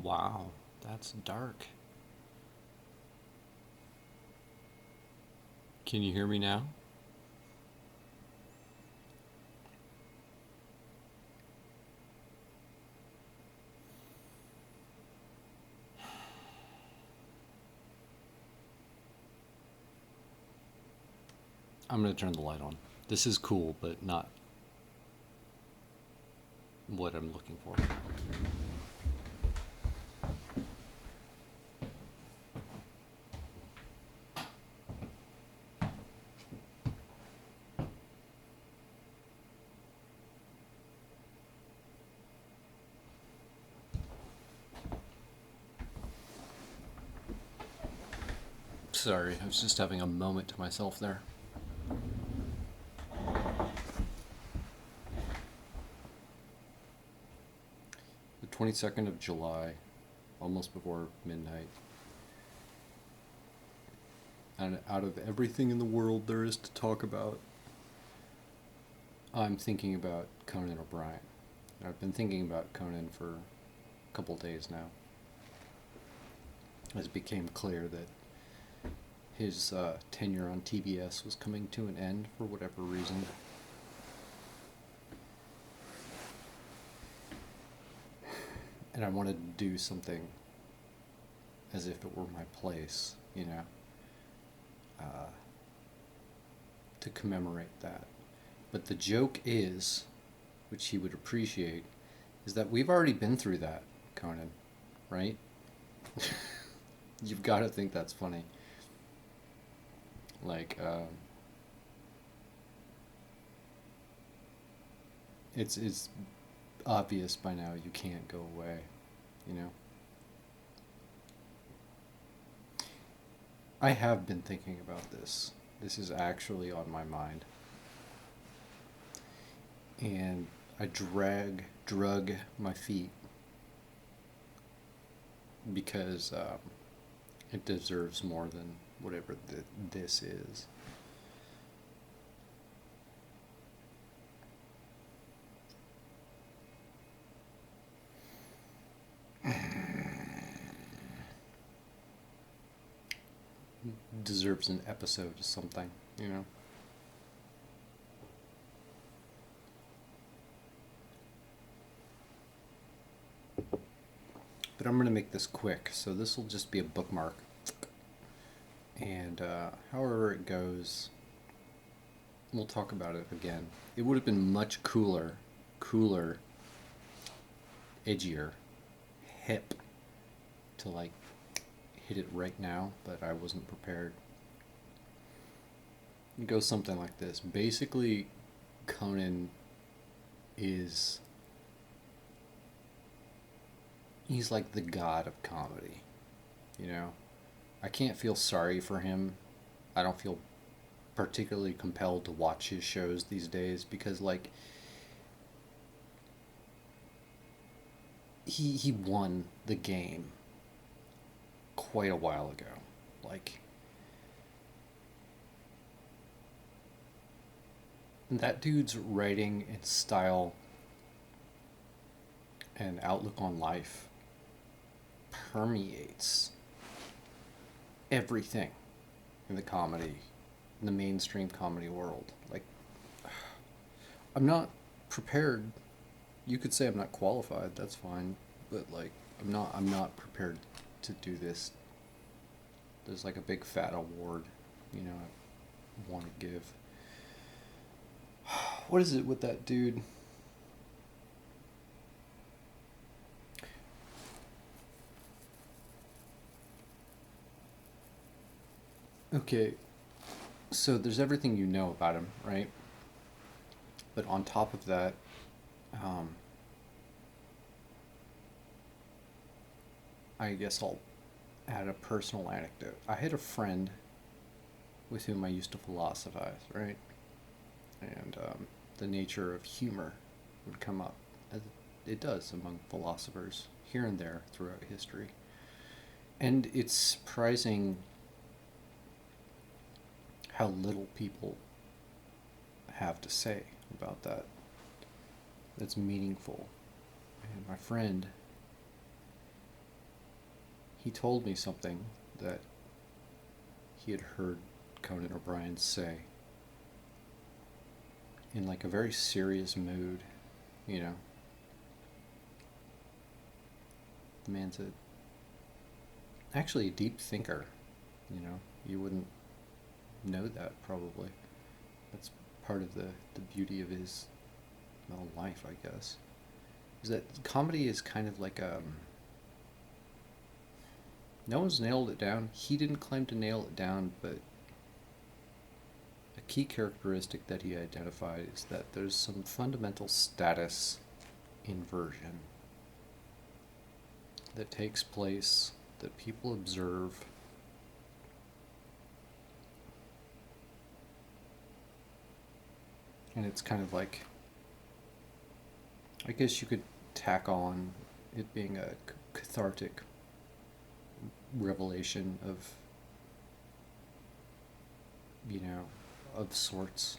Wow, that's dark. Can you hear me now? I'm going to turn the light on. This is cool, but not what I'm looking for. Sorry, I was just having a moment to myself there. The 22nd of July, almost before midnight. And out of everything in the world there is to talk about, I'm thinking about Conan O'Brien. I've been thinking about Conan for a couple days now. As it became clear that his tenure on TBS was coming to an end for whatever reason. And I wanted to do something as if it were my place, uh, to commemorate that. But the joke is, which he would appreciate, is that we've already been through that, Conan, right? You've got to think that's funny. Like, it's obvious by now you can't go away, you know? I have been thinking about this. This is actually on my mind. And I drug my feet because it deserves more than whatever this is. Deserves an episode of something, you know? But I'm going to make this quick, so this will just be a bookmark. And however it goes, we'll talk about it again. It would have been much cooler, edgier, hip to like hit it right now, but I wasn't prepared. It goes something like this. Basically, Conan is he's like the god of comedy, you know? I can't feel sorry for him. I don't feel particularly compelled to watch his shows these days because like he won the game quite a while ago. Like that dude's writing and style and outlook on life permeates everything in the comedy, in the mainstream comedy world. Like, I'm not prepared. You could say I'm not qualified. That's fine, but like, I'm not prepared to do this. There's like a big fat award, I want to give. What is it with that dude? Okay, so there's everything you know about him, right? But on top of that, um, I guess I'll add a personal anecdote. I had a friend with whom I used to philosophize, right? And the nature of humor would come up, as it does among philosophers here and there throughout history. And it's surprising how little people have to say about that that's meaningful. And my friend he told me something that he had heard Conan O'Brien say in like a very serious mood, you know. The man's actually a deep thinker, you know. You wouldn't know that probably. That's part of the beauty of his, well, life, I guess. Is that comedy is kind of like no one's nailed it down. He didn't claim to nail it down, but a key characteristic that he identified is that there's some fundamental status inversion that takes place, that people observe. And it's kind of like, I guess you could tack on it being a cathartic revelation of, you know, of sorts.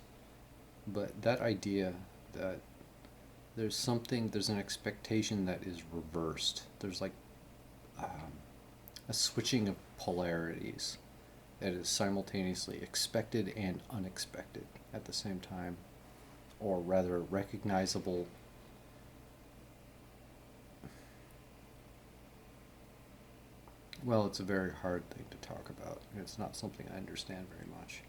But that idea that there's an expectation that is reversed. There's like a switching of polarities that is simultaneously expected and unexpected at the same time, or rather recognizable. Well, it's a very hard thing to talk about, and it's not something I understand very much.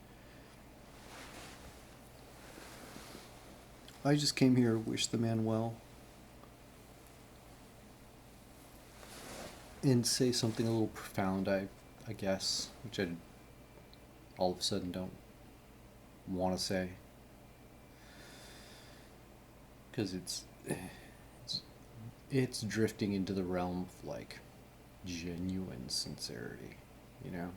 I just came here to wish the man well and say something a little profound, I guess, which I all of a sudden don't want to say because it's drifting into the realm of like genuine sincerity, you know.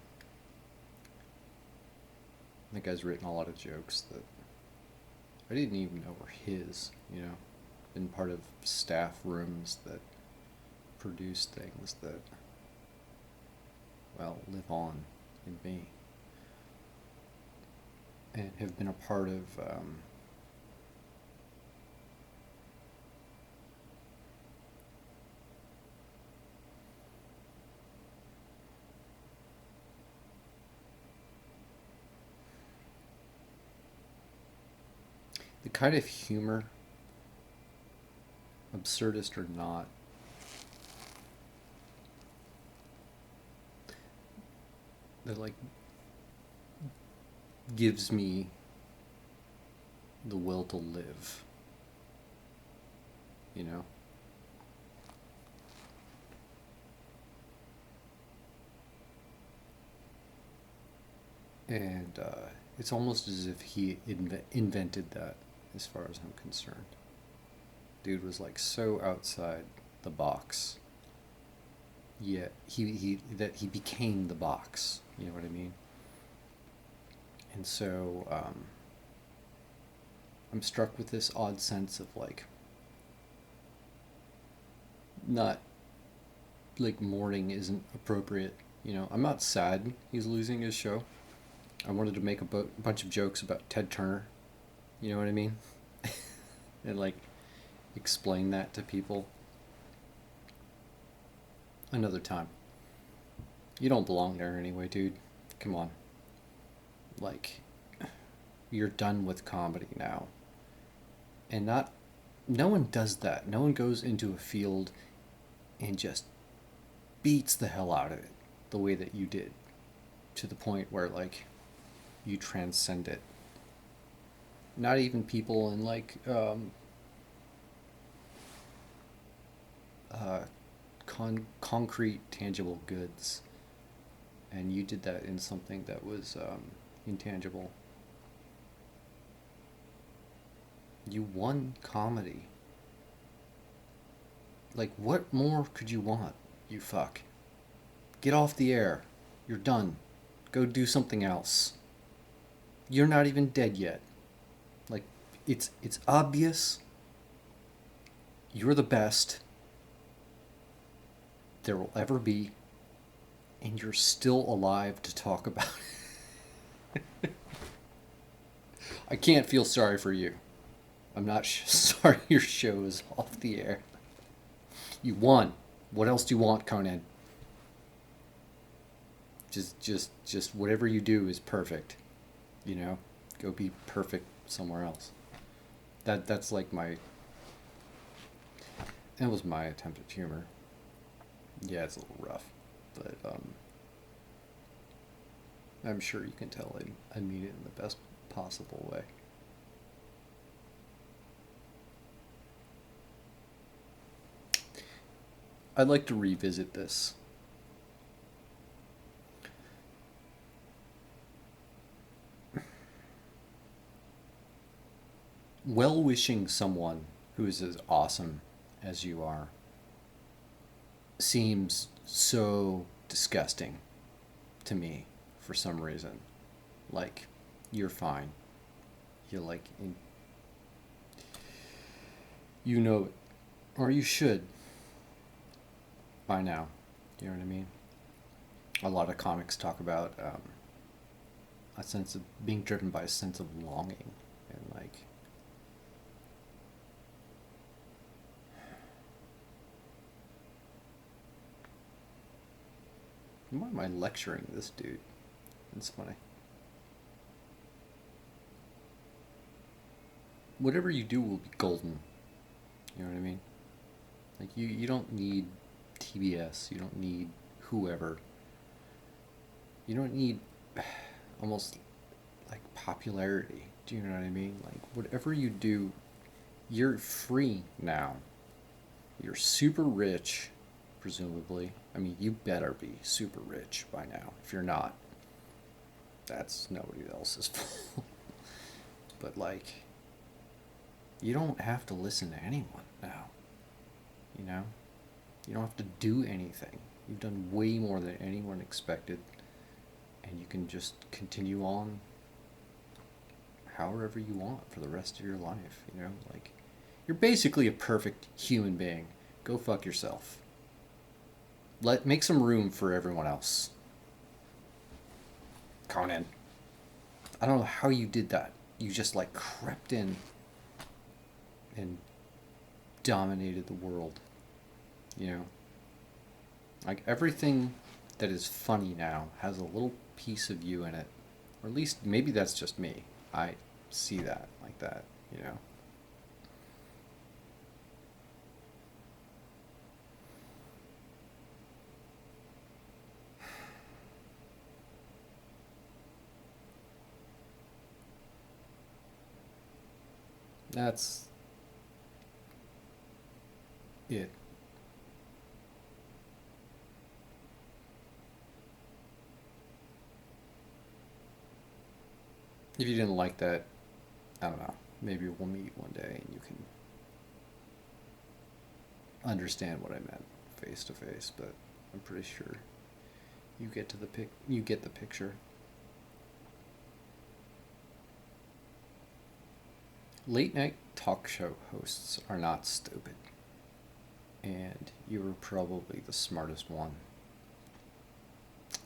That guy's written a lot of jokes that I didn't even know were his, you know. Been part of staff rooms that produce things that, well, live on in me. And have been a part of the kind of humor, absurdist or not, that like gives me the will to live, you know. And it's almost as if he invented that, as far as I'm concerned. Dude was like so outside the box, yet he became the box. You know what I mean? And so I'm struck with this odd sense of like, not like mourning isn't appropriate. You know, I'm not sad he's losing his show. I wanted to make a bunch of jokes about Ted Turner. You know what I mean? And like explain that to people another time. You don't belong there anyway, dude. Come on. Like, you're done with comedy now. And no one does that. No one goes into a field and just beats the hell out of it the way that you did, to the point where like you transcend it. Not even people in like concrete, tangible goods, and you did that in something that was intangible. You won comedy. Like, what more could you want, you fuck? Get off the air. You're done. Go do something else. You're not even dead yet. Like, it's obvious. You're the best there will ever be, and you're still alive to talk about it. I can't feel sorry for you. I'm not sorry your show is off the air. You won. What else do you want, Conan? Just whatever you do is perfect. You know, go be perfect somewhere else. That's like my. That was my attempt at humor. Yeah, it's a little rough, but I'm sure you can tell I mean it in the best possible way. I'd like to revisit this. Well wishing someone who is as awesome as you are seems so disgusting to me for some reason. Like, you're fine. You're like, you know it. Or you should by now. You know what I mean? A lot of comics talk about a sense of being driven by a sense of longing. And like, why am I lecturing this dude? It's funny. Whatever you do will be golden. You know what I mean? Like you don't need TBS. You don't need whoever. You don't need almost like popularity. Do you know what I mean? Like whatever you do, you're free now. You're super rich, presumably. I mean, you better be super rich by now. If you're not, that's nobody else's fault. But like, you don't have to listen to anyone now. You know? You don't have to do anything. You've done way more than anyone expected. And you can just continue on however you want for the rest of your life. You know? Like, you're basically a perfect human being. Go fuck yourself. Make some room for everyone else. Conan. I don't know how you did that. You just like crept in and dominated the world. You know? Like everything that is funny now has a little piece of you in it. Or at least maybe that's just me. I see that like that, you know? That's it. If you didn't like that, I don't know. Maybe we'll meet one day and you can understand what I meant face to face, but I'm pretty sure you get the picture. Late night talk show hosts are not stupid, and you were probably the smartest one.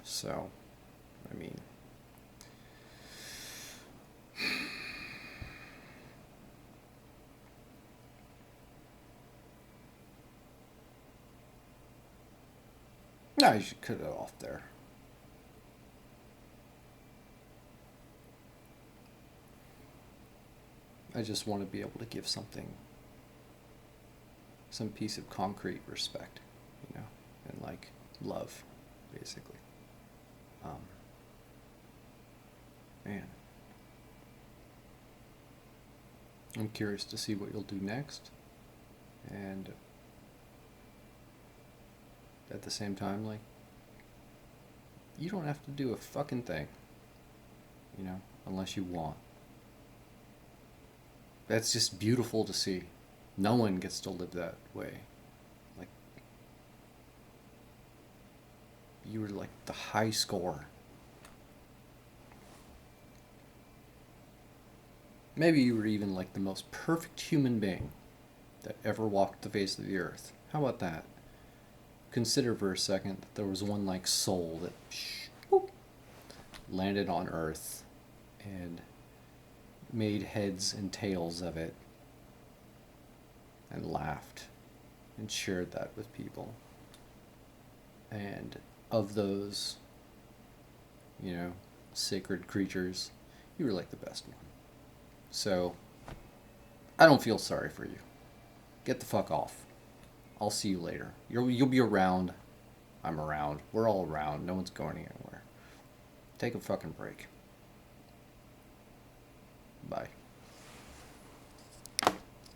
So, I mean, no, you should cut it off there. I just want to be able to give something, some piece of concrete respect, you know, and like love, basically. Um, Man, I'm curious to see what you'll do next, and at the same time, like, you don't have to do a fucking thing, you know, unless you want. That's just beautiful to see. No one gets to live that way. Like, you were like the high score. Maybe you were even like the most perfect human being that ever walked the face of the earth. How about that? Consider for a second that there was one like soul that landed on earth and made heads and tails of it and laughed and shared that with people. And of those, you know, sacred creatures, you were like the best one. So, I don't feel sorry for you. Get the fuck off. I'll see you later. You'll be around. I'm around. We're all around. No one's going anywhere. Take a fucking break. Bye.